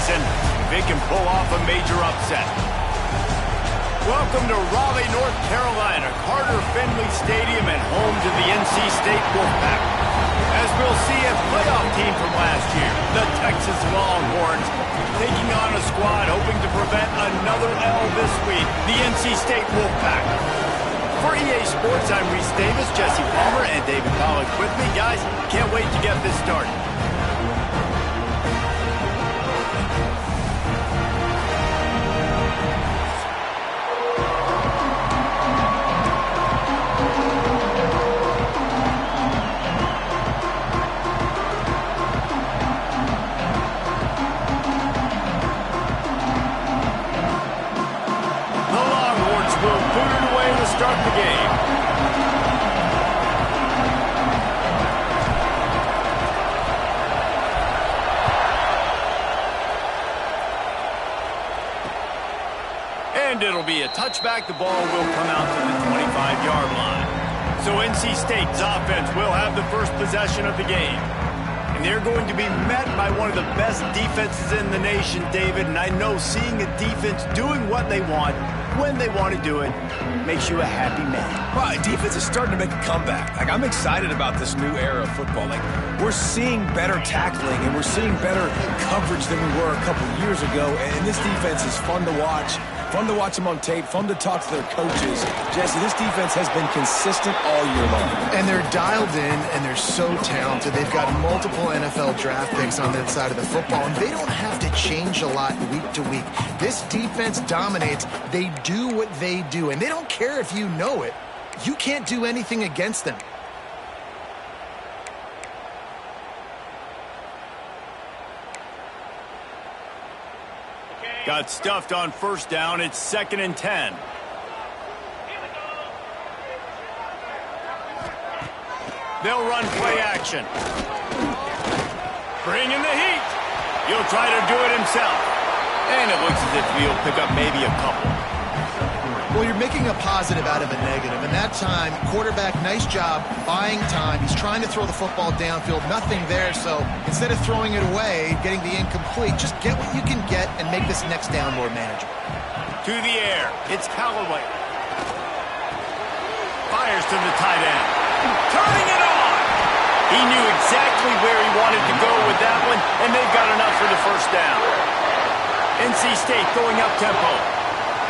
season if it can pull off a major upset. Welcome to Raleigh, North Carolina, Carter Finley Stadium and home to the NC State Wolfpack. As we'll see, a playoff team from last year, the Texas Longhorns, taking on a squad hoping to prevent another L this week, the NC State Wolfpack. For EA Sports, I'm Reese Davis, Jesse Palmer, and David Pollack with me. Guys, can't wait to get this started. Start the game. And it'll be a touchback. The ball will come out to the 25-yard line. So NC State's offense will have the first possession of the game. And they're going to be met by one of the best defenses in the nation, David. And I know seeing a defense doing what they want, when they want to do it, makes you a happy man. Well, defense is starting to make a comeback. I'm excited about this new era of football. We're seeing better tackling and we're seeing better coverage than we were a couple years ago. And this defense is fun to watch. Fun to watch them on tape, fun to talk to their coaches. Jesse, this defense has been consistent all year long. And they're dialed in, and they're so talented. They've got multiple NFL draft picks on that side of the football, and they don't have to change a lot week to week. This defense dominates. They do what they do, and they don't care if you know it. You can't do anything against them. Got stuffed on first down. It's 2nd and 10. They'll run play action. Bring in the heat. He'll try to do it himself. And it looks as if he'll pick up maybe a couple. Well, you're making a positive out of a negative. And that time, quarterback, nice job buying time. He's trying to throw the football downfield. Nothing there. So instead of throwing it away, getting the incomplete, just get what you can get and make this next down more manageable. To the air. It's Callaway. Fires to the tight end. Turning it on. He knew exactly where he wanted to go with that one, and they've got enough for the first down. NC State going up tempo.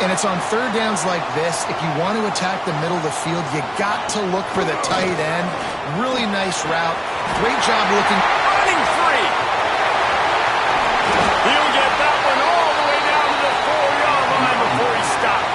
And it's on third downs like this. If you want to attack the middle of the field, you got to look for the tight end. Really nice route. Great job looking. Running free. He'll get that one all the way down to the 4-yard line before he stopped.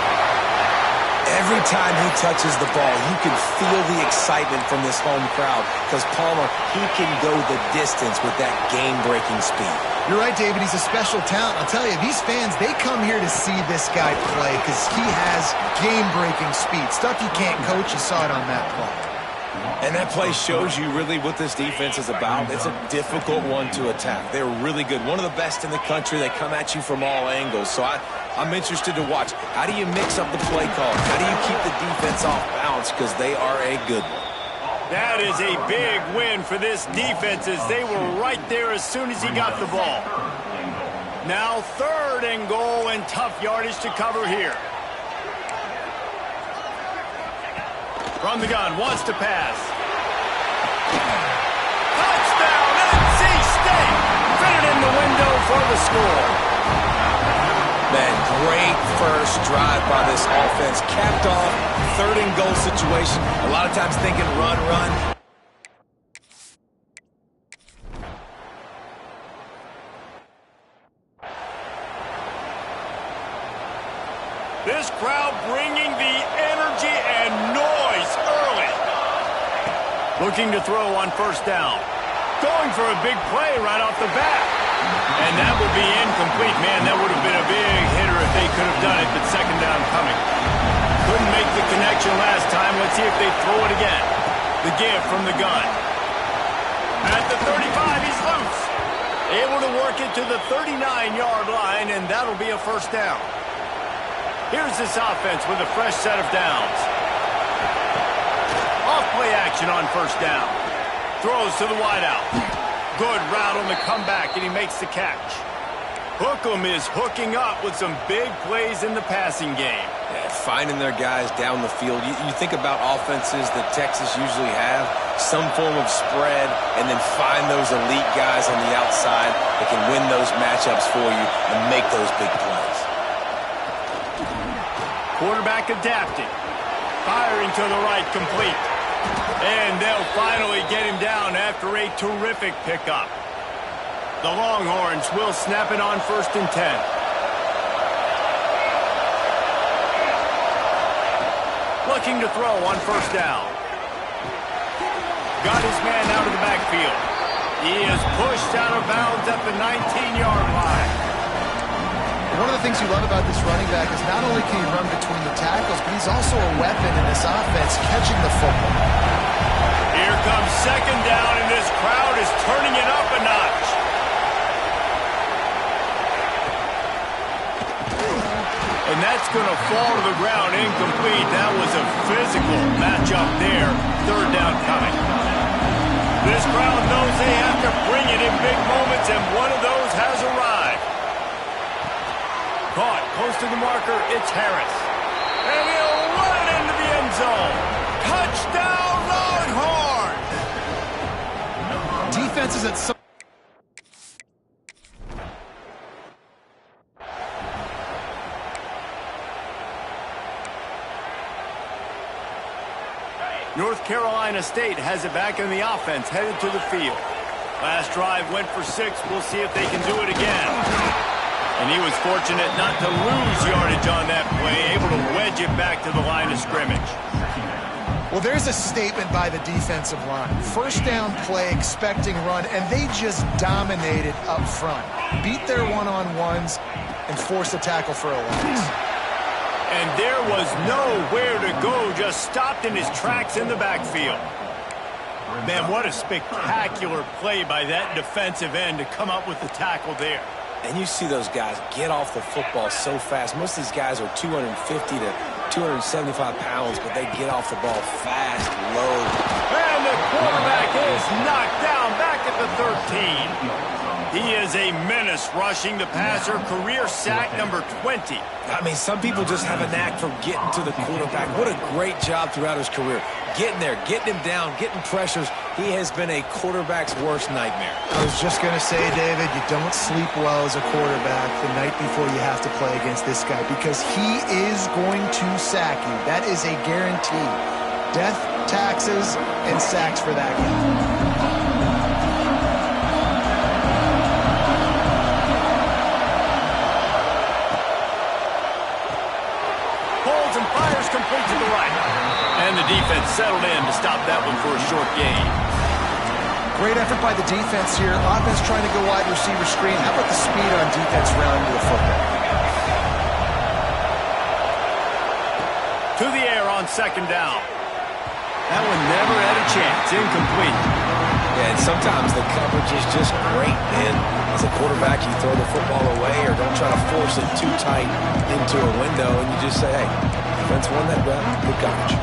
Every time he touches the ball, you can feel the excitement from this home crowd because Palmer, he can go the distance with that game-breaking speed. You're right, David. He's a special talent. I'll tell you, these fans, they come here to see this guy play because he has game-breaking speed. Stuff you can't coach. You saw it on that play. And that play shows you really what this defense is about. It's a difficult one to attack. They're really good. One of the best in the country. They come at you from all angles. So I'm interested to watch. How do you mix up the play call? How do you keep the defense off balance? Because they are a good one. That is a big win for this defense as they were right there as soon as he got the ball. Now 3rd and goal and tough yardage to cover here. From the gun, wants to pass. Touchdown, NC State! Fit it in the window for the score. Man, great first drive by this offense. Capped off, 3rd and goal situation. A lot of times thinking run, run. This crowd bringing the energy and noise early. Looking to throw on first down. Going for a big play right off the bat. And that would be incomplete. Man, that would have been a big hitter if they could have done it, but 2nd down coming. Couldn't make the connection last time. Let's see if they throw it again. The give from the gun. At the 35, he's loose. Able to work it to the 39-yard line, and that'll be a first down. Here's this offense with a fresh set of downs. Off play action on first down. Throws to the wideout. Good route on the comeback, and he makes the catch. Hook'em is hooking up with some big plays in the passing game. Yeah, finding their guys down the field. You think about offenses that Texas usually have, some form of spread, and then find those elite guys on the outside that can win those matchups for you and make those big plays. Quarterback adapting. Firing to the right, complete. And they'll finally get him down after a terrific pickup. The Longhorns will snap it on 1st and 10. Looking to throw on 1st down. Got his man out of the backfield. He is pushed out of bounds at the 19-yard line. One of the things you love about this running back is not only can he run between the tackles, but he's also a weapon in this offense catching the football. Here comes 2nd down, and this crowd is turning it up a notch. And that's going to fall to the ground incomplete. That was a physical matchup there. 3rd down coming. This crowd knows they have to bring it in big moments, and one of those has arrived. Caught close to the marker, it's Harris. And he'll run it into the end zone. Touchdown, Longhorns! Defenses at some... North Carolina State has it back in the offense, headed to the field. Last drive went for 6. We'll see if they can do it again. And he was fortunate not to lose yardage on that play, able to wedge it back to the line of scrimmage. Well, there's a statement by the defensive line. 1st down play, expecting run, and they just dominated up front. Beat their one-on-ones and forced a tackle for a loss. And there was nowhere to go, just stopped in his tracks in the backfield. Man, what a spectacular play by that defensive end to come up with the tackle there. And you see those guys get off the football so fast. Most of these guys are 250 to 275 pounds, but they get off the ball fast, low. And the quarterback is knocked down back at the 13. He is a menace rushing the passer, career sack number 20. I mean, some people just have a knack for getting to the quarterback. What a great job throughout his career. Getting there, getting him down, getting pressures. He has been a quarterback's worst nightmare. I was just going to say, David, you don't sleep well as a quarterback the night before you have to play against this guy because he is going to sack you. That is a guarantee. Death, taxes, and sacks for that guy. And fires complete to the right. And the defense settled in to stop that one for a short gain. Great effort by the defense here. Offense trying to go wide receiver screen. How about the speed on defense rounding the football? To the air on 2nd down. That one never had a chance. Incomplete. Yeah, and sometimes the coverage is just great, man. As a quarterback, you throw the football away or don't try to force it too tight into a window, and you just say, hey, defense won that round. Good coverage.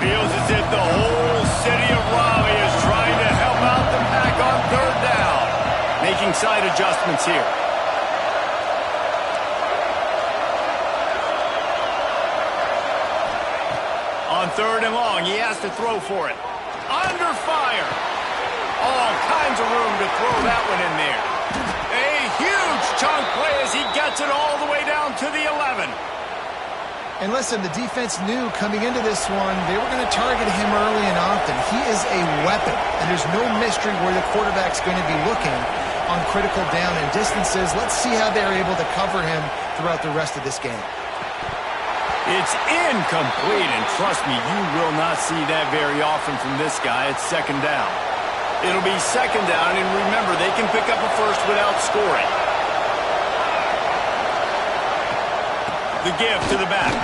Feels as if the whole city of Raleigh is trying to help out the Pack on 3rd down. Making side adjustments here. On 3rd and long, he has to throw for it. Under fire. All kinds of room to throw that one in there. A huge chunk play as he gets it all the way down to the 11. And listen, the defense knew coming into this one, they were going to target him early and often. He is a weapon, and there's no mystery where the quarterback's going to be looking on critical down and distances. Let's see how they're able to cover him throughout the rest of this game. It's incomplete, and trust me, you will not see that very often from this guy. It's 2nd down. It'll be 2nd down, and remember, they can pick up a first without scoring. The give to the back.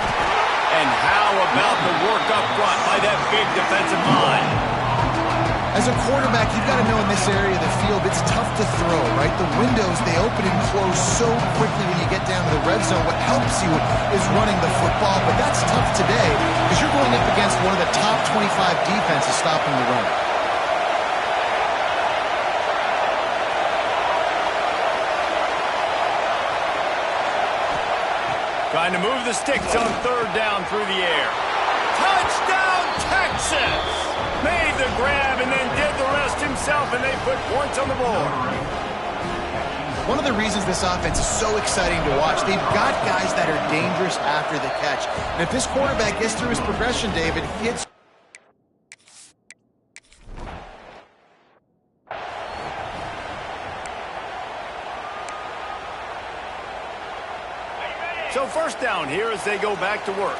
And how about the work up front by that big defensive line? As a quarterback, you've got to know in this area of the field, it's tough to throw, right? The windows, they open and close so quickly when you get down to the red zone. What helps you is running the football, but that's tough today because you're going up against one of the top 25 defenses stopping the run. Trying to move the sticks on third down through the air. Touchdown, Texas! Made the grab and then did the rest himself, and they put points on the board. One of the reasons this offense is so exciting to watch, they've got guys that are dangerous after the catch. And if this quarterback gets through his progression, David, hits. So first down here as they go back to work.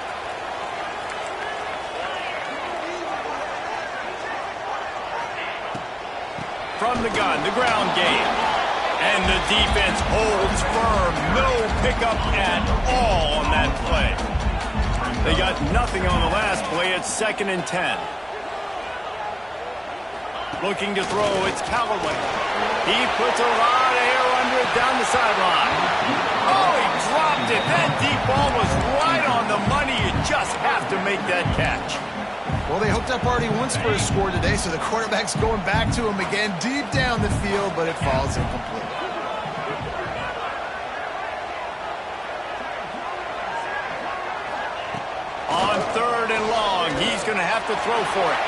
From the gun, the ground game. And the defense holds firm. No pickup at all on that play. They got nothing on the last play. It's 2nd and 10. Looking to throw, it's Callaway. He puts a lot of air under it down the sideline. Oh, he dropped it. That deep ball was right on the money. You just have to make that catch. Well, they hooked up already once for a score today, so the quarterback's going back to him again deep down the field, but it falls incomplete. On 3rd and long, he's going to have to throw for it.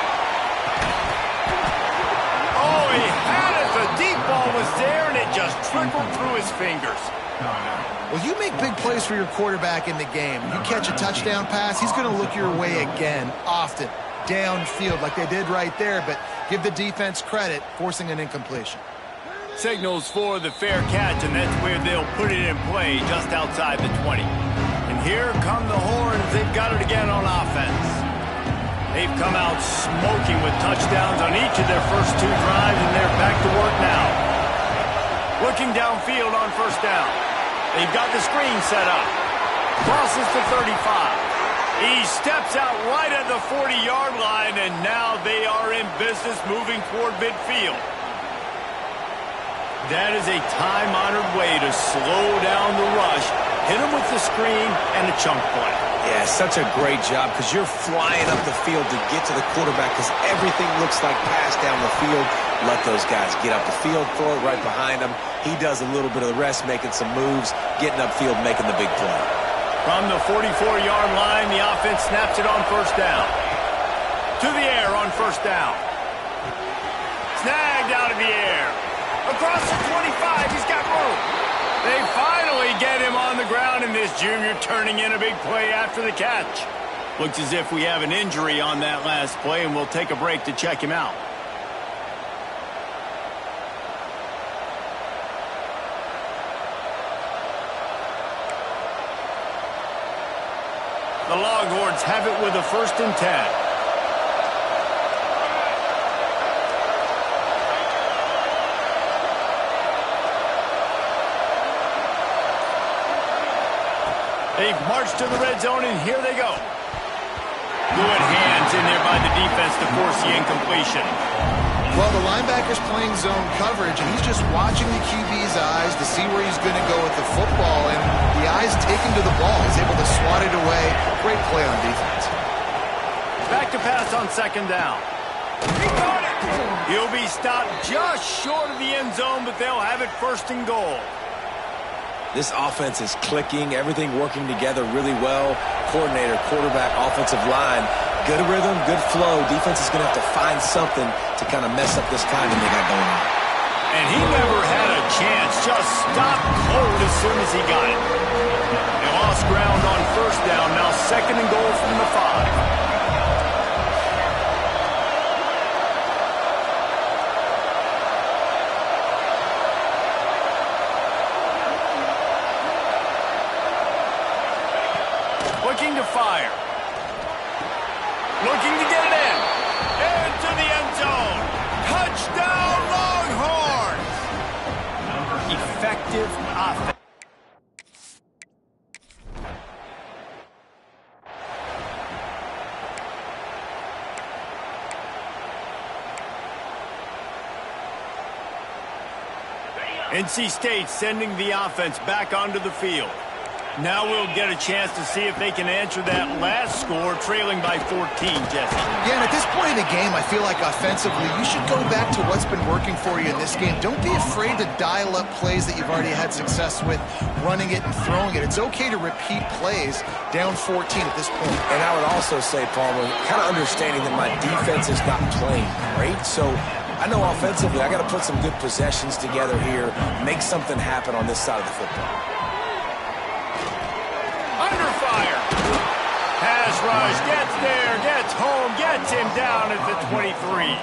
Oh, he had it. The deep ball was there, and it just trickled through his fingers. Well, you make big plays for your quarterback in the game. You catch a touchdown pass, he's going to look your way again, often, downfield like they did right there, but give the defense credit, forcing an incompletion. Signals for the fair catch, and that's where they'll put it in play just outside the 20. And here come the horns. They've got it again on offense. They've come out smoking with touchdowns on each of their first 2 drives, and they're back to work now. Looking downfield on first down. They've got the screen set up. Crosses the 35. He steps out right at the 40-yard line, and now they are in business moving toward midfield. That is a time-honored way to slow down the rush, hit him with the screen, and a chunk play. Yeah, such a great job because you're flying up the field to get to the quarterback because everything looks like pass down the field. Let those guys get up the field, throw it right behind him. He does a little bit of the rest, making some moves, getting upfield, making the big play. From the 44-yard line, the offense snaps it on first down. To the air on first down. Snagged out of the air. Across the 25, he's got room. They finally get him on the ground, and this junior turning in a big play after the catch. Looks as if we have an injury on that last play, and we'll take a break to check him out. The Longhorns have it with a 1st and 10. They've marched to the red zone, and here they go. Good hands in there by the defense to force the incompletion. Well, the linebacker's playing zone coverage, and he's just watching the QB's eyes to see where he's going to go with the football, and the eyes take him to the ball. He's able to swat it away. Great play on defense. Back to pass on 2nd down. He caught it! He'll be stopped just short of the end zone, but they'll have it 1st and goal. This offense is clicking, everything working together really well. Coordinator, quarterback, offensive line, good rhythm, good flow. Defense is going to have to find something to kind of mess up this timing they got going on. And he never had a chance, just stopped cold as soon as he got it. They lost ground on first down, now 2nd and goal from the 5. Looking to fire. Looking to get it in. Into the end zone. Touchdown, Longhorns! Effective offense. NC State sending the offense back onto the field. Now we'll get a chance to see if they can answer that last score, trailing by 14, Jesse. Yeah, and at this point in the game, I feel like offensively, you should go back to what's been working for you in this game. Don't be afraid to dial up plays that you've already had success with, running it and throwing it. It's okay to repeat plays down 14 at this point. And I would also say, Palmer, kind of understanding that my defense is not playing great, so I know offensively I got to put some good possessions together here, make something happen on this side of the football. Under fire. Pass rush, gets there, gets home, gets him down at the 23.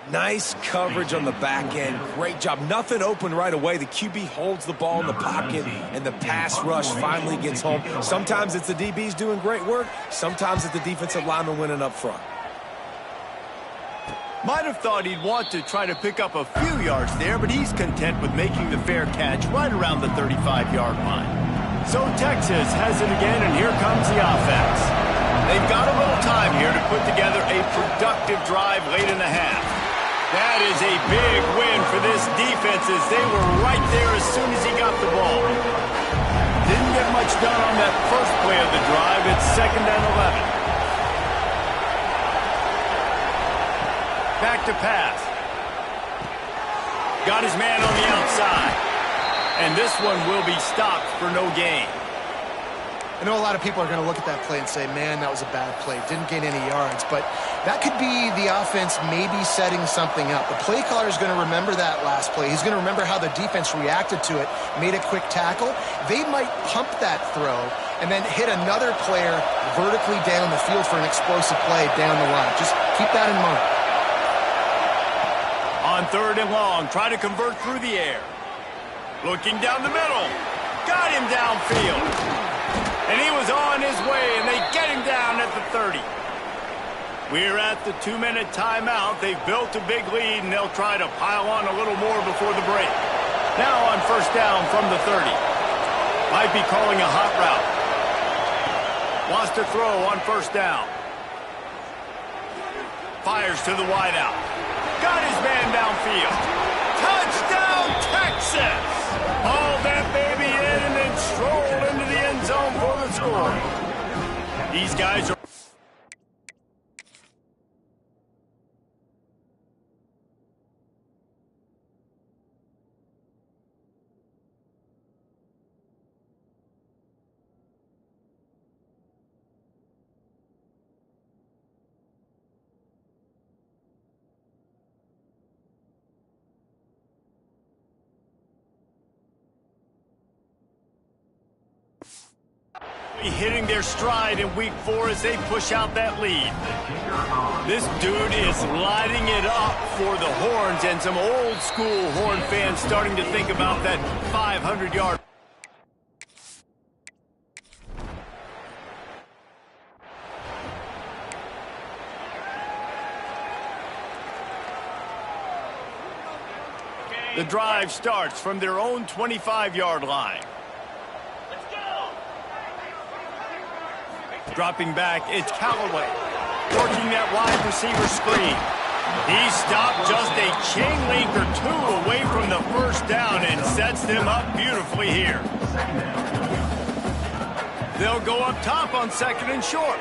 Nice coverage on the back end. Great job. Nothing open right away. The QB holds the ball in the pocket, and the pass rush finally gets home. Sometimes it's the DBs doing great work. Sometimes it's the defensive lineman winning up front. Might have thought he'd want to try to pick up a few yards there, but he's content with making the fair catch right around the 35-yard line. So Texas has it again, and here comes the offense. They've got a little time here to put together a productive drive late in the half. That is a big win for this defense as they were right there as soon as he got the ball. Didn't get much done on that first play of the drive. It's 2nd and 11. Back to pass. Got his man on the outside. And this one will be stopped for no gain. I know a lot of people are going to look at that play and say, man, that was a bad play. Didn't gain any yards. But that could be the offense maybe setting something up. The play caller is going to remember that last play. He's going to remember how the defense reacted to it, made a quick tackle. They might pump that throw and then hit another player vertically down the field for an explosive play down the line. Just keep that in mind. On 3rd and long, try to convert through the air. Looking down the middle. Got him downfield. And he was on his way, and they get him down at the 30. We're at the 2-minute timeout. They've built a big lead, and they'll try to pile on a little more before the break. Now on 1st down from the 30. Might be calling a hot route. Wants to throw on 1st down. Fires to the wideout. Got his man downfield. Touchdown, Texas! Haul that baby in and then stroll into the end zone for the score. These guys are... hitting their stride in week 4 as they push out that lead. This dude is lighting it up for the Horns, and some old school Horn fans starting to think about that 500-yard. The drive starts from their own 25-yard line. Dropping back, it's Callaway. Working that wide receiver screen. He stopped just a chain link or 2 away from the 1st down and sets them up beautifully here. They'll go up top on 2nd and short.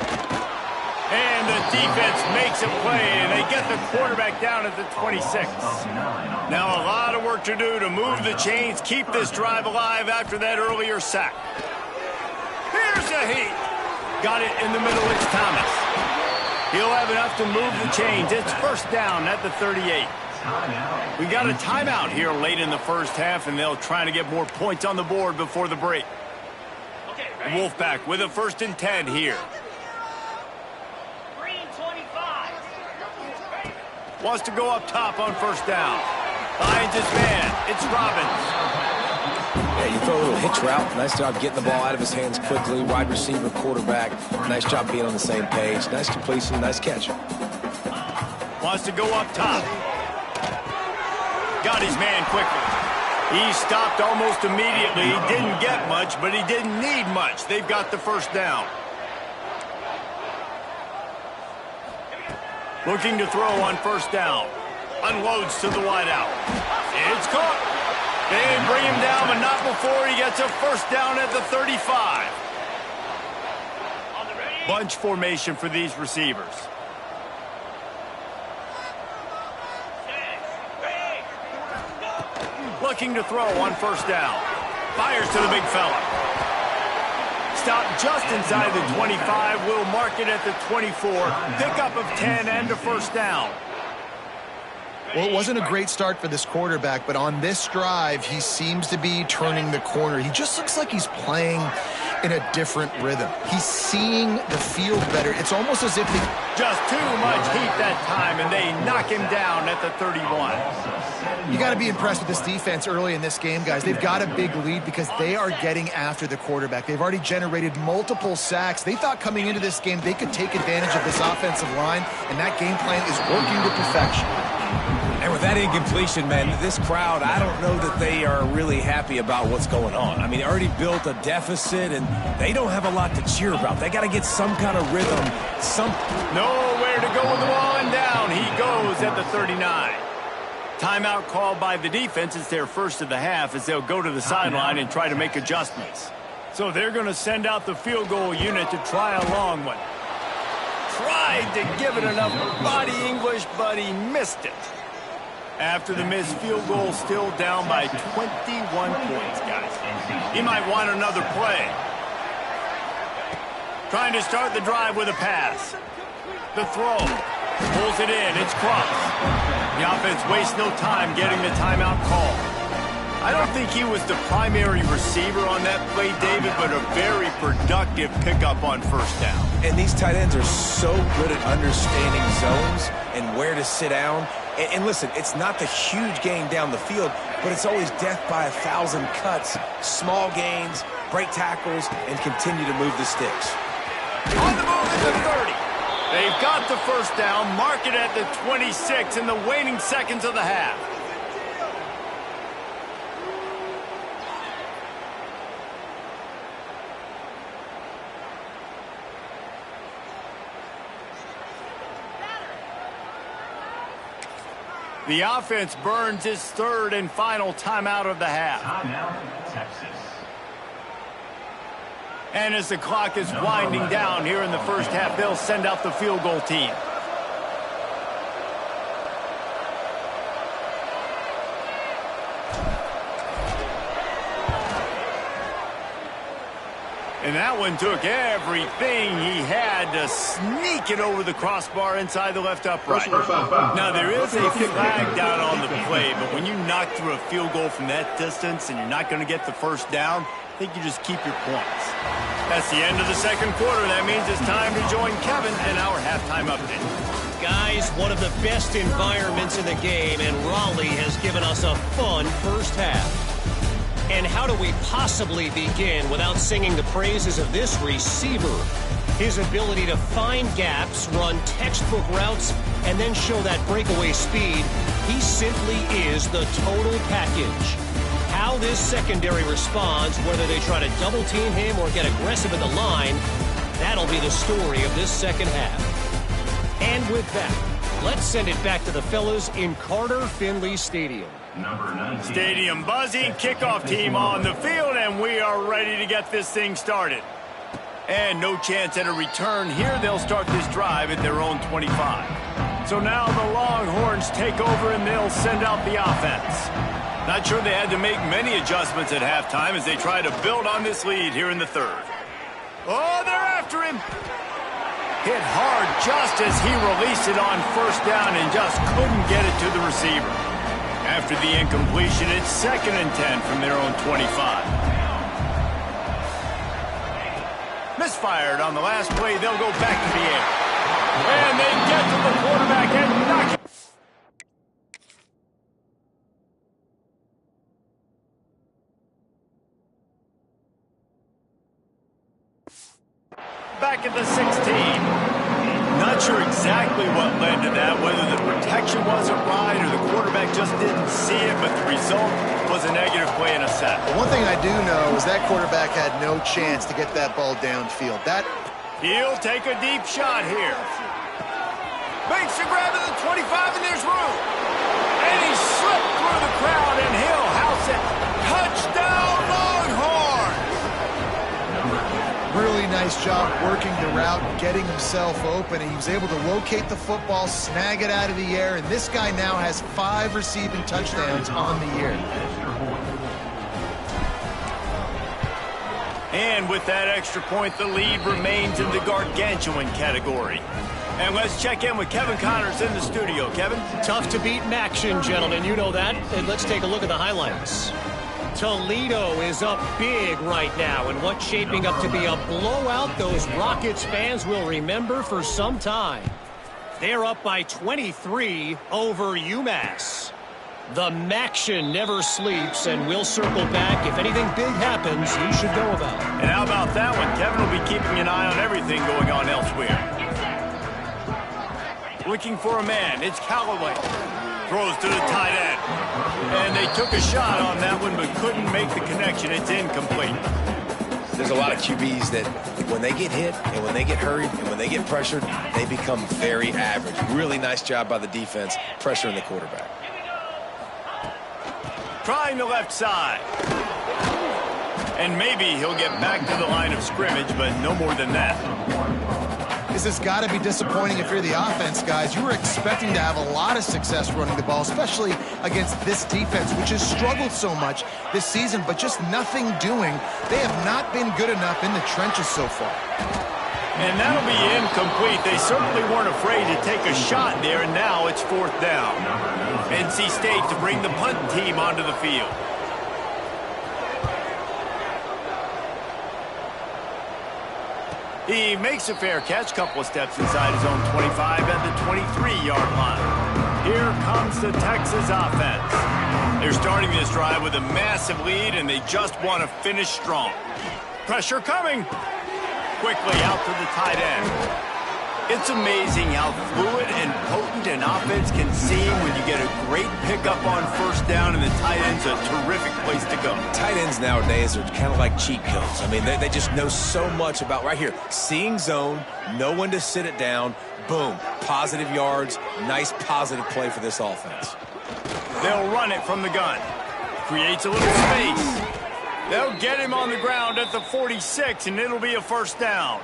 And the defense makes a play, and they get the quarterback down at the 26. Now a lot of work to do to move the chains, keep this drive alive after that earlier sack. Here's a heat. Got it in the middle, it's Thomas. He'll have enough to move the chains. It's 1st down at the 38. We got a timeout here late in the 1st half, and they'll try to get more points on the board before the break. Wolfpack with a 1st and 10 here. Wants to go up top on 1st down. Finds his man. It's Robbins. Yeah, you throw a little hitch route. Nice job getting the ball out of his hands quickly. Wide receiver, quarterback. Nice job being on the same page. Nice completion, nice catch. Wants to go up top. Got his man quickly. He stopped almost immediately. He didn't get much, but he didn't need much. They've got the first down. Looking to throw on first down. Unloads to the wideout. It's caught. They bring him down, but not before he gets a first down at the 35. Bunch formation for these receivers. Looking to throw on first down. Fires to the big fella. Stopped just inside the 25. Will mark it at the 24. Pickup of 10 and a first down. Well, it wasn't a great start for this quarterback, but on this drive, he seems to be turning the corner. He just looks like he's playing in a different rhythm. He's seeing the field better. It's almost as if he... Just too much heat that time, and they knock him down at the 31. You got to be impressed with this defense early in this game, guys. They've got a big lead because they are getting after the quarterback. They've already generated multiple sacks. They thought coming into this game they could take advantage of this offensive line, and that game plan is working to perfection. And with that incompletion, man, this crowd, I don't know that they are really happy about what's going on. I mean, they already built a deficit, and they don't have a lot to cheer about. They got to get some kind of rhythm, Nowhere to go with the ball, and down he goes at the 39. Timeout called by the defense. It's their first of the half as they'll go to the sideline and try to make adjustments. So they're going to send out the field goal unit to try a long one. Tried to give it enough body English, but he missed it. After the missed field goal, still down by 21 points, guys. He might want another play. Trying to start the drive with a pass. The throw. Pulls it in. It's crossed. The offense wastes no time getting the timeout call. I don't think he was the primary receiver on that play, David, but a very productive pickup on first down. And these tight ends are so good at understanding zones and where to sit down. And listen, it's not the huge gain down the field, but it's always death by 1,000 cuts, small gains, break tackles, and continue to move the sticks. On the move at the 30. They've got the first down, mark it at the 26 in the waning seconds of the half. The offense burns its third and final timeout of the half. Timeout, Texas. And as the clock is winding down here in the first half, they'll send out the field goal team. And that one took everything he had to sneak it over the crossbar inside the left upright. Now, there is a flag down on the play, but when you knock through a field goal from that distance and you're not going to get the first down, I think you just keep your points. That's the end of the second quarter. That means it's time to join Kevin in our halftime update. Guys, one of the best environments in the game, and Raleigh has given us a fun first half. And how do we possibly begin without singing the praises of this receiver? His ability to find gaps, run textbook routes, and then show that breakaway speed. He simply is the total package. How this secondary responds, whether they try to double team him or get aggressive at the line, that'll be the story of this second half. And with that, let's send it back to the fellas in Carter Finley Stadium. Stadium buzzing, kickoff team on the field, and we are ready to get this thing started. And no chance at a return here. They'll start this drive at their own 25. So now the Longhorns take over and they'll send out the offense. Not sure they had to make many adjustments at halftime as they try to build on this lead here in the third. Oh, they're after him. Hit hard just as he released it on first down and just couldn't get it to the receiver. After the incompletion, it's 2nd and 10 from their own 25. Misfired on the last play. They'll go back to the air. And they get to the quarterback and knock it. Back at the 16. Not Not sure exactly what led to that, whether the protection wasn't right or the quarterback just didn't see it, but the result was a negative play in a set. One thing I do know is that quarterback had no chance to get that ball downfield. He'll take a deep shot here. Makes a grab at the 25, and there's room. And he slipped through the crowd, and he'll house it. Touchdown, Longhorns! Really nice job working the route, getting himself open, and he was able to locate the football, snag it out of the air, and this guy now has 5 receiving touchdowns on the year. And with that extra point, the lead remains in the gargantuan category. And let's check in with Kevin Connors in the studio. Kevin? Tough to beat Maction, gentlemen. You know that. And let's take a look at the highlights. Toledo is up big right now, and what's shaping up to be a blowout those Rockets fans will remember for some time. They're up by 23 over UMass. The Maction never sleeps, and we'll circle back. If anything big happens, you should know about it. And how about that one? Kevin will be keeping an eye on everything going on elsewhere. Looking for a man. It's Callaway. Throws to the tight end. And they took a shot on that one, but couldn't make the connection. It's incomplete. There's a lot of QBs that when they get hit and when they get hurried and when they get pressured, they become very average. Really nice job by the defense pressuring the quarterback. Trying the left side. And maybe he'll get back to the line of scrimmage, but no more than that. This has got to be disappointing if you're the offense, guys. You were expecting to have a lot of success running the ball, especially against this defense, which has struggled so much this season, but just nothing doing. They have not been good enough in the trenches so far. And that'll be incomplete. They certainly weren't afraid to take a shot there, and now it's 4th down. NC State to bring the punt team onto the field. He makes a fair catch, couple of steps inside his own 25 at the 23-yard line. Here comes the Texas offense. They're starting this drive with a massive lead, and they just want to finish strong. Pressure coming. Quickly out to the tight end. It's amazing how fluid and potent an offense can seem when you get a great pickup on 1st down, and the tight end's a terrific place to go. Tight ends nowadays are kind of like cheat codes. I mean, they just know so much about, right here, seeing zone, know when to sit it down, boom, positive yards, nice positive play for this offense. They'll run it from the gun. Creates a little space. They'll get him on the ground at the 46, and it'll be a 1st down.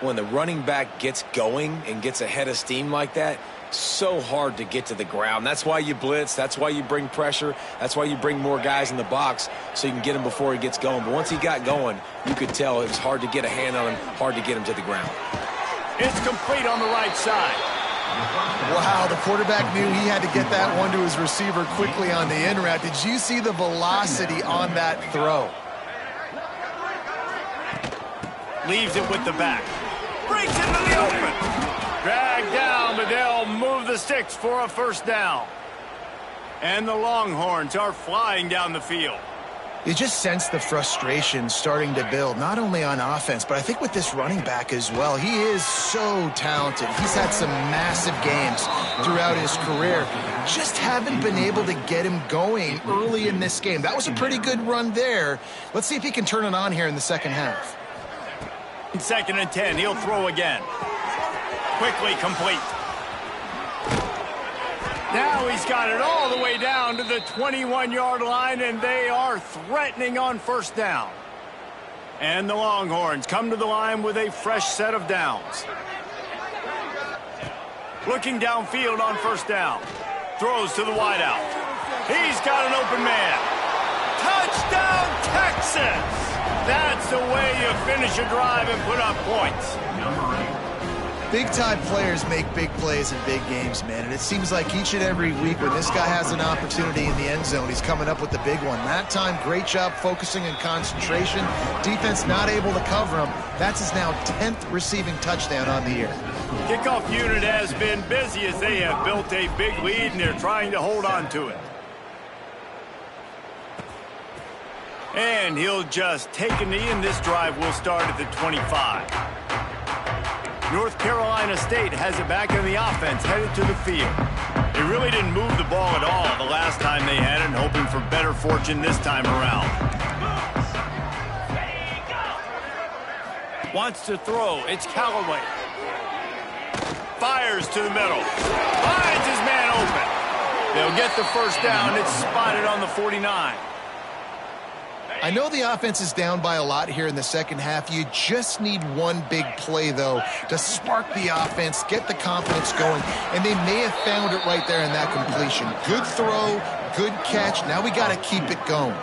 When the running back gets going and gets ahead of steam like that, so hard to get to the ground. That's why you blitz. That's why you bring pressure. That's why you bring more guys in the box so you can get him before he gets going. But once he got going, you could tell it was hard to get a hand on him, hard to get him to the ground. It's complete on the right side. Wow, the quarterback knew he had to get that one to his receiver quickly on the in route. Did you see the velocity on that throw? Leaves it with the back. Breaks into the open. Dragged down, but they'll move the sticks for a 1st down. And the Longhorns are flying down the field. You just sense the frustration starting to build, not only on offense, but I think with this running back as well. He is so talented. He's had some massive games throughout his career. Just haven't been able to get him going early in this game. That was a pretty good run there. Let's see if he can turn it on here in the 2nd half. 2nd and 10. He'll throw again. Quickly complete. Now he's got it all the way down to the 21-yard line, and they are threatening on 1st down. And the Longhorns come to the line with a fresh set of downs. Looking downfield on 1st down. Throws to the wideout. He's got an open man. Touchdown, Texas! That's the way you finish a drive and put up points. Big-time players make big plays in big games, man, and it seems like each and every week when this guy has an opportunity in the end zone, he's coming up with the big one. That time, great job focusing and concentration. Defense not able to cover him. That's his now 10th receiving touchdown on the year. Kickoff unit has been busy as they have built a big lead, and they're trying to hold on to it. And he'll just take a knee, and this drive will start at the 25. North Carolina State has it back in the offense, headed to the field. They really didn't move the ball at all the last time they had it, and hoping for better fortune this time around. Wants to throw. It's Callaway. Fires to the middle. Finds his man open. They'll get the first down. It's spotted on the 49. I know the offense is down by a lot here in the second half. You just need one big play, though, to spark the offense, get the confidence going, and they may have found it right there in that completion. Good throw, good catch. Now we got to keep it going.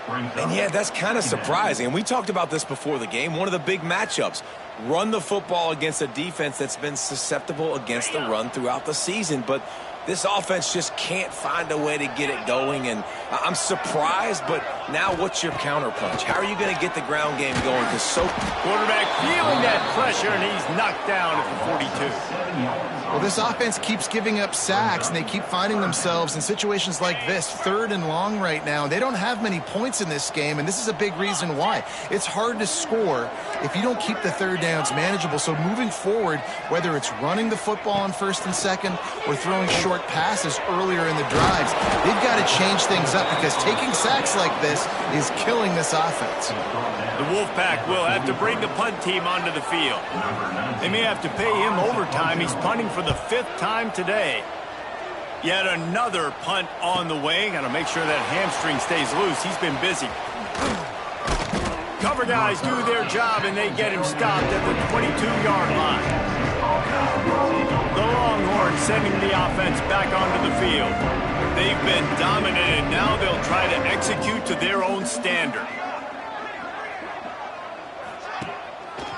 And yeah, that's kind of surprising. And we talked about this before the game. One of the big matchups. Run the football against a defense that's been susceptible against the run throughout the season. But this offense just can't find a way to get it going. And I'm surprised, but now what's your counterpunch? How are you going to get the ground game going? Because quarterback feeling that pressure, and he's knocked down at the 42. Well, this offense keeps giving up sacks, and they keep finding themselves in situations like this, 3rd and long right now. They don't have many points in this game, and this is a big reason why. It's hard to score if you don't keep the third downs manageable. So moving forward, whether it's running the football on 1st and 2nd or throwing short passes earlier in the drives, they've got to change things up because taking sacks like this is killing this offense. The Wolfpack will have to bring the punt team onto the field. They may have to pay him overtime. He's punting for the 5th time today. Yet another punt on the way. Got to make sure that hamstring stays loose. He's been busy. Cover guys do their job, and they get him stopped at the 22-yard line. The Longhorns sending the offense back onto the field. They've been dominated. Now they'll try to execute to their own standard.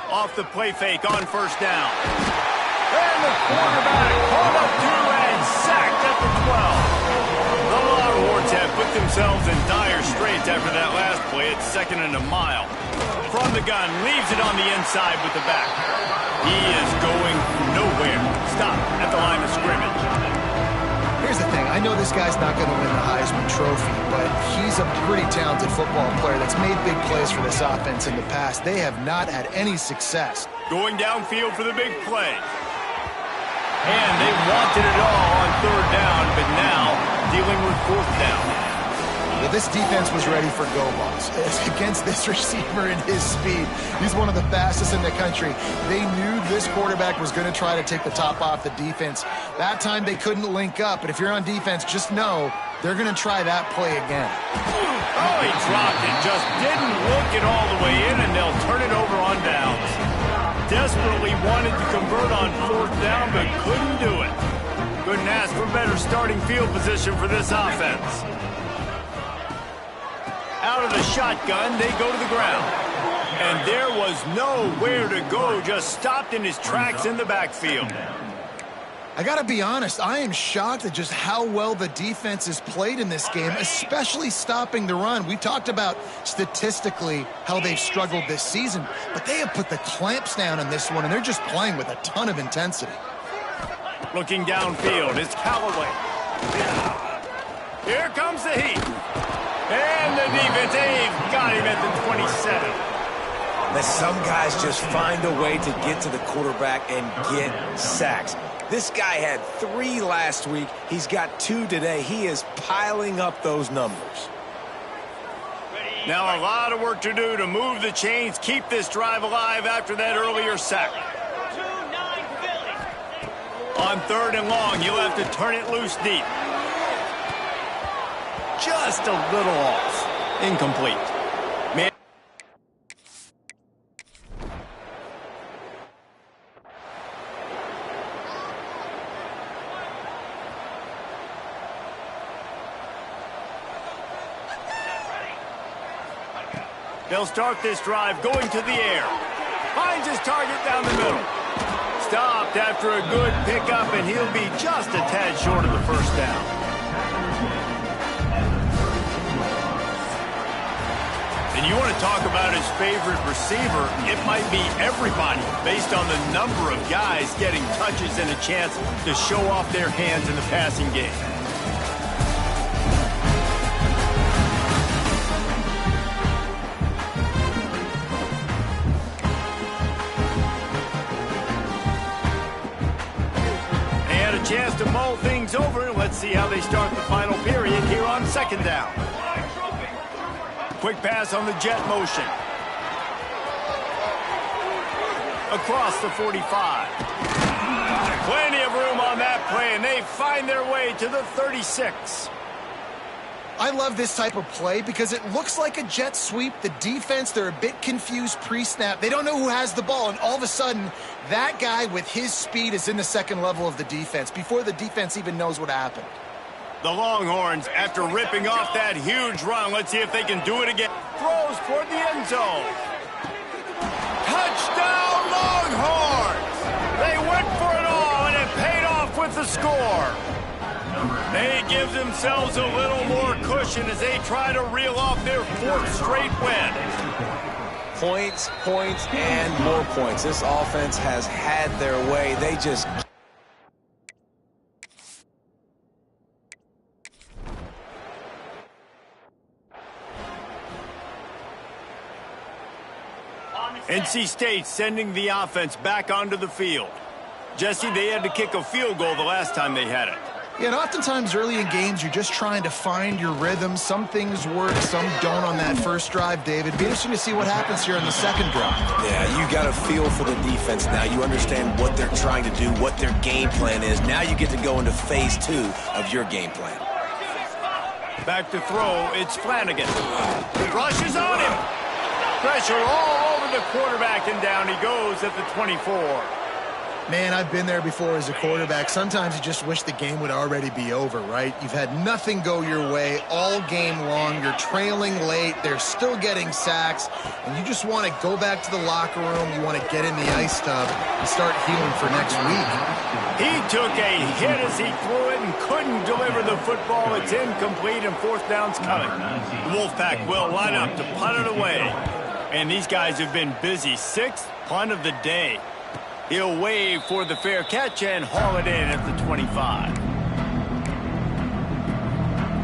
Off the play fake on 1st down. And the quarterback pulled up to and sacked at the 12. The Longhorns have put themselves in dire straits after that last play. It's 2nd and a mile. From the gun, leaves it on the inside with the back. He is going nowhere. Stop at the line of scrimmage. Here's the thing. I know this guy's not going to win the Heisman Trophy, but he's a pretty talented football player that's made big plays for this offense in the past. They have not had any success. Going downfield for the big play. And they wanted it all on 3rd down, but now dealing with 4th down. Well, this defense was ready for go-balls. Against this receiver and his speed, he's one of the fastest in the country. They knew this quarterback was going to try to take the top off the defense. That time they couldn't link up, but if you're on defense, just know they're going to try that play again. Oh, he dropped it, just didn't look it all the way in, and they'll turn it over on downs. Desperately wanted to convert on 4th down, but couldn't do it. Couldn't ask for better starting field position for this offense. Out of the shotgun, they go to the ground. And there was nowhere to go, just stopped in his tracks in the backfield. I got to be honest, I am shocked at just how well the defense has played in this game, especially stopping the run. We talked about statistically how they've struggled this season, but they have put the clamps down on this one, and they're just playing with a ton of intensity. Looking downfield, it's Callaway. Here comes the heat. And the defense, they've got him at the 27. that some guys just find a way to get to the quarterback and get sacks. This guy had 3 last week. He's got 2 today. He is piling up those numbers. Now a lot of work to do to move the chains, keep this drive alive after that earlier sack. On 3rd and long, you'll have to turn it loose deep. Just a little off. Incomplete. Man. They'll start this drive going to the air. Finds his target down the middle. Stopped after a good pickup, and he'll be just a tad short of the first down. And you want to talk about his favorite receiver, it might be everybody based on the number of guys getting touches and a chance to show off their hands in the passing game. chance to mull things over. Let's see how they start the final period here on second down. Quick pass on the jet motion. Across the 45. Plenty of room on that play, and they find their way to the 36. I love this type of play because it looks like a jet sweep. The defense, they're a bit confused pre-snap. They don't know who has the ball, and all of a sudden, that guy with his speed is in the second level of the defense before the defense even knows what happened. The Longhorns, after ripping off that huge run, let's see if they can do it again. Throws toward the end zone. Touchdown, Longhorns! They went for it all, and it paid off with the score. They give themselves a little more cushion as they try to reel off their fourth straight win. Points, points, and more points. This offense has had their way. They just... NC State sending the offense back onto the field. Jesse, they had to kick a field goal the last time they had it. Yeah, and oftentimes early in games, you're just trying to find your rhythm. Some things work, some don't on that first drive, David. It'd be interesting to see what happens here in the second drive. Yeah, you got a feel for the defense now. You understand what they're trying to do, what their game plan is. Now you get to go into phase 2 of your game plan. Back to throw, it's Flanagan. Rushes on him. Pressure all over the quarterback, and down he goes at the 24. Man, I've been there before as a quarterback. Sometimes you just wish the game would already be over, right? You've had nothing go your way all game long. You're trailing late. They're still getting sacks. And you just want to go back to the locker room. You want to get in the ice tub and start healing for next week. He took a hit as he threw it and couldn't deliver the football. It's incomplete, and fourth down's coming. The Wolfpack will line up to punt it away. And these guys have been busy. Sixth punt of the day. He'll wave for the fair catch and haul it in at the 25.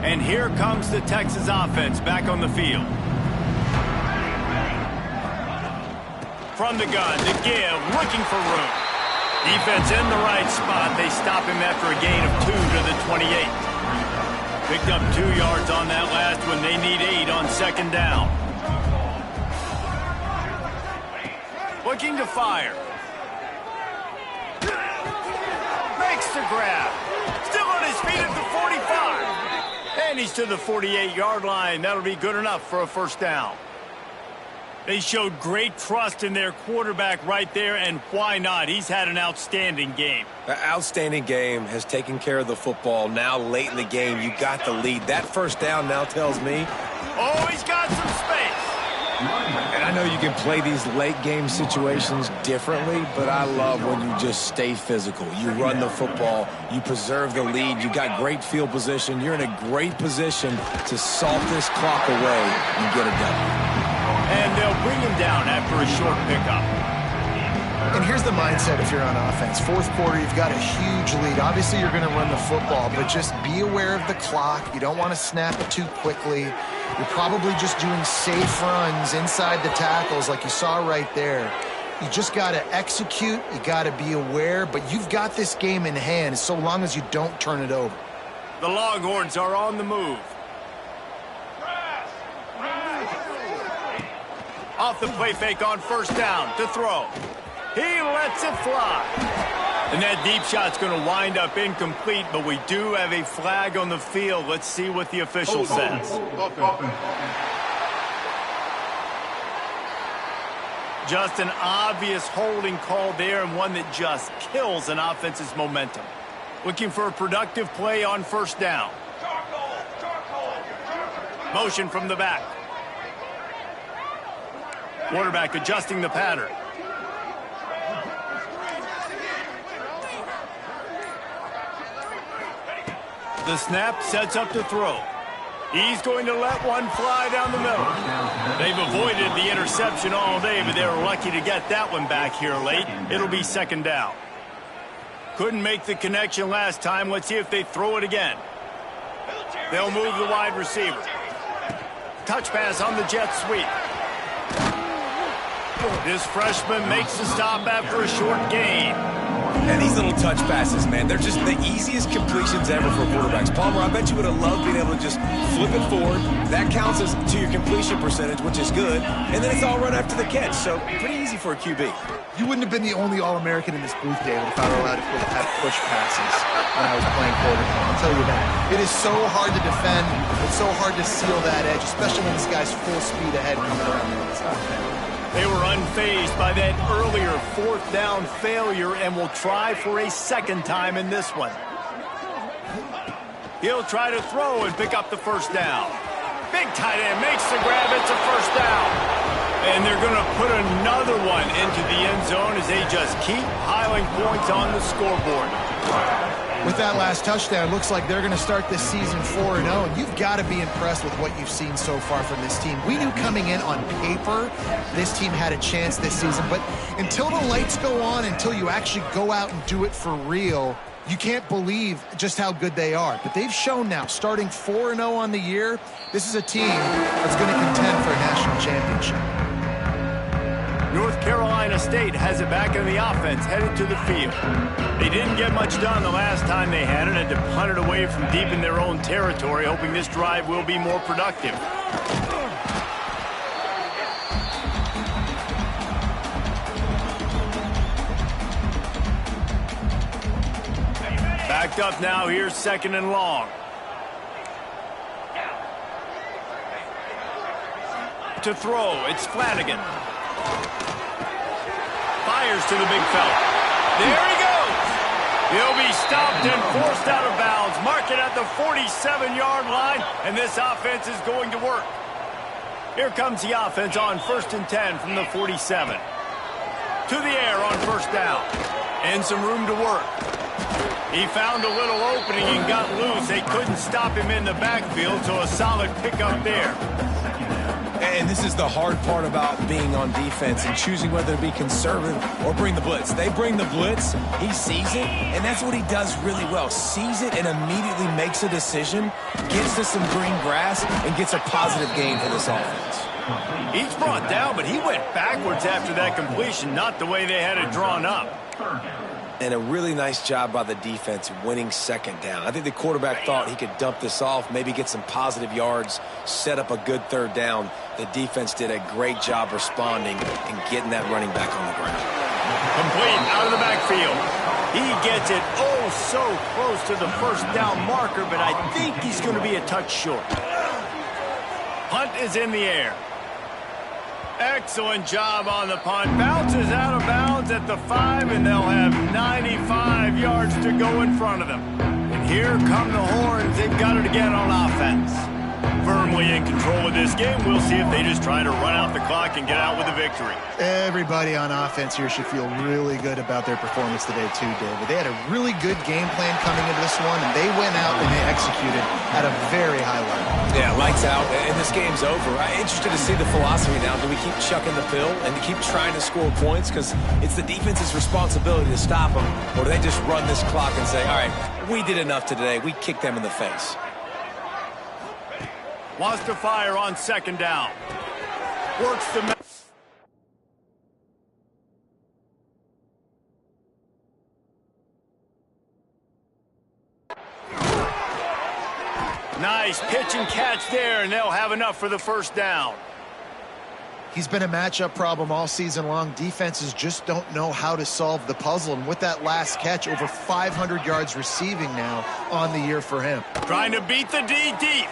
And here comes the Texas offense back on the field. From the gun, to give, looking for room. Defense in the right spot. They stop him after a gain of 2 to the 28. Picked up 2 yards on that last one. They need 8 on second down. Looking to fire. Makes the grab. Still on his feet at the 45. And he's to the 48-yard line. That'll be good enough for a first down. They showed great trust in their quarterback right there, and why not? He's had an outstanding game. The outstanding game has taken care of the football. Now late in the game, you got the lead. That first down now tells me... Oh, he's got some space. And I know you can play these late game situations differently, but I love when you just stay physical. You run the football, you preserve the lead, you got great field position, you're in a great position to salt this clock away and get it done. And they'll bring him down after a short pickup. And here's the mindset if you're on offense. Fourth quarter, you've got a huge lead. Obviously, you're going to run the football, but just be aware of the clock. You don't want to snap it too quickly. You're probably just doing safe runs inside the tackles like you saw right there. You just got to execute. You got to be aware, but you've got this game in hand so long as you don't turn it over. The Longhorns are on the move. Off the play fake on first down to throw. He lets it fly. And that deep shot's going to wind up incomplete, but we do have a flag on the field. Let's see what the official says. Just an obvious holding call there, and one that just kills an offense's momentum. Looking for a productive play on first down. Motion from the back. Quarterback adjusting the pattern. The snap sets up to throw. He's going to let one fly down the middle. They've avoided the interception all day, but they were lucky to get that one back here late. It'll be second down. Couldn't make the connection last time. Let's see if they throw it again. They'll move the wide receiver. Touch pass on the jet sweep. This freshman makes the stop after a short gain. And these little touch passes, man, they're just the easiest completions ever for quarterbacks. Palmer, I bet you would have loved being able to just flip it forward. That counts as to your completion percentage, which is good. And then it's all run after the catch, so pretty easy for a QB. You wouldn't have been the only All-American in this booth, David, if I were allowed to have push passes when I was playing quarterback. I'll tell you that. It is so hard to defend. It's so hard to seal that edge, especially when this guy's full speed ahead coming around the inside. They were unfazed by that earlier fourth down failure and will try for a second time in this one. He'll try to throw and pick up the first down. Big tight end makes the grab. It's a first down. And they're going to put another one into the end zone as they just keep piling points on the scoreboard. With that last touchdown, looks like they're going to start this season 4-0. And you've got to be impressed with what you've seen so far from this team. We knew coming in on paper this team had a chance this season. But until the lights go on, until you actually go out and do it for real, you can't believe just how good they are. But they've shown now, starting 4-0 on the year, this is a team that's going to contend for a national championship. North Carolina State has it back in the offense, headed to the field. They didn't get much done the last time they had it, and to punt it away from deep in their own territory, hoping this drive will be more productive. Backed up now, here's second and long. To throw, it's Flanagan. Fires to the big fella. There he goes. He'll be stopped and forced out of bounds. Mark it at the 47-yard line, and this offense is going to work. Here comes the offense on 1st and 10 from the 47. To the air on first down. And some room to work. He found a little opening and got loose. They couldn't stop him in the backfield, so a solid pickup there. And this is the hard part about being on defense and choosing whether to be conservative or bring the blitz. They bring the blitz, he sees it, and that's what he does really well. Sees it and immediately makes a decision, gets to some green grass, and gets a positive gain for this offense. He's brought down, but he went backwards after that completion, not the way they had it drawn up. And a really nice job by the defense winning second down. I think the quarterback thought he could dump this off, maybe get some positive yards, set up a good third down. The defense did a great job responding and getting that running back on the ground. Complete out of the backfield. He gets it oh so close to the first down marker, but I think he's going to be a touch short. Punt is in the air. Excellent job on the punt. Bounces out of bounds at the 5, and they'll have 95 yards to go in front of them. And here come the Horns. They've got it again on offense. Firmly in control of this game. We'll see if they just try to run out the clock and get out with a victory. Everybody on offense here should feel really good about their performance today too, David. They had a really good game plan coming into this one, and they went out and they executed at a very high level. Yeah, lights out, and this game's over. I'm interested to see the philosophy now. Do we keep chucking the pill and keep trying to score points? Because it's the defense's responsibility to stop them, or do they just run this clock and say, all right, we did enough today. We kicked them in the face. Wants to fire on second down. Works the... Nice pitch and catch there, and they'll have enough for the first down. He's been a matchup problem all season long. Defenses just don't know how to solve the puzzle. And with that last catch, over 500 yards receiving now on the year for him. Trying to beat the D deep.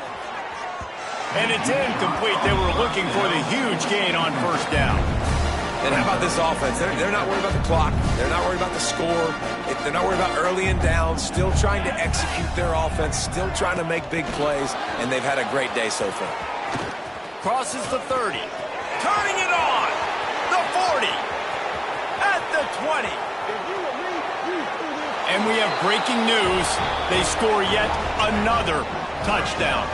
And it's incomplete. They were looking for the huge gain on first down. And how about this offense? They're not worried about the clock. They're not worried about the score. They're not worried about early and down. Still trying to execute their offense. Still trying to make big plays. And they've had a great day so far. Crosses the 30. Turning it on. The 40. At the 20. And we have breaking news. They score yet another touchdown.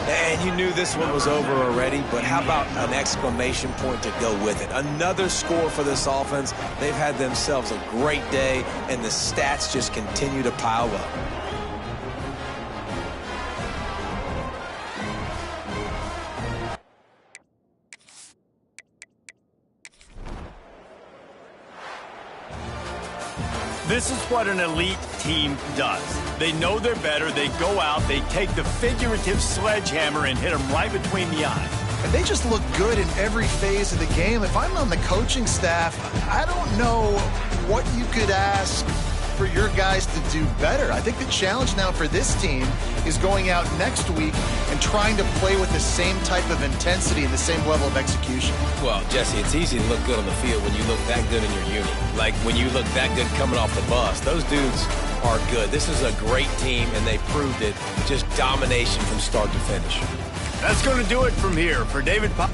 And you knew this one was over already, but how about an exclamation point to go with it? Another score for this offense. They've had themselves a great day, and the stats just continue to pile up. This is what an elite team does. They know they're better. They go out, they take the figurative sledgehammer and hit them right between the eyes. And they just look good in every phase of the game. If I'm on the coaching staff, I don't know what you could ask for your guys to do better. I think the challenge now for this team is going out next week and trying to play with the same type of intensity and the same level of execution. Well, Jesse, it's easy to look good on the field when you look that good in your unit. Like when you look that good coming off the bus. Those dudes are good. This is a great team, and they proved it. Just domination from start to finish. That's going to do it from here. For David Pop.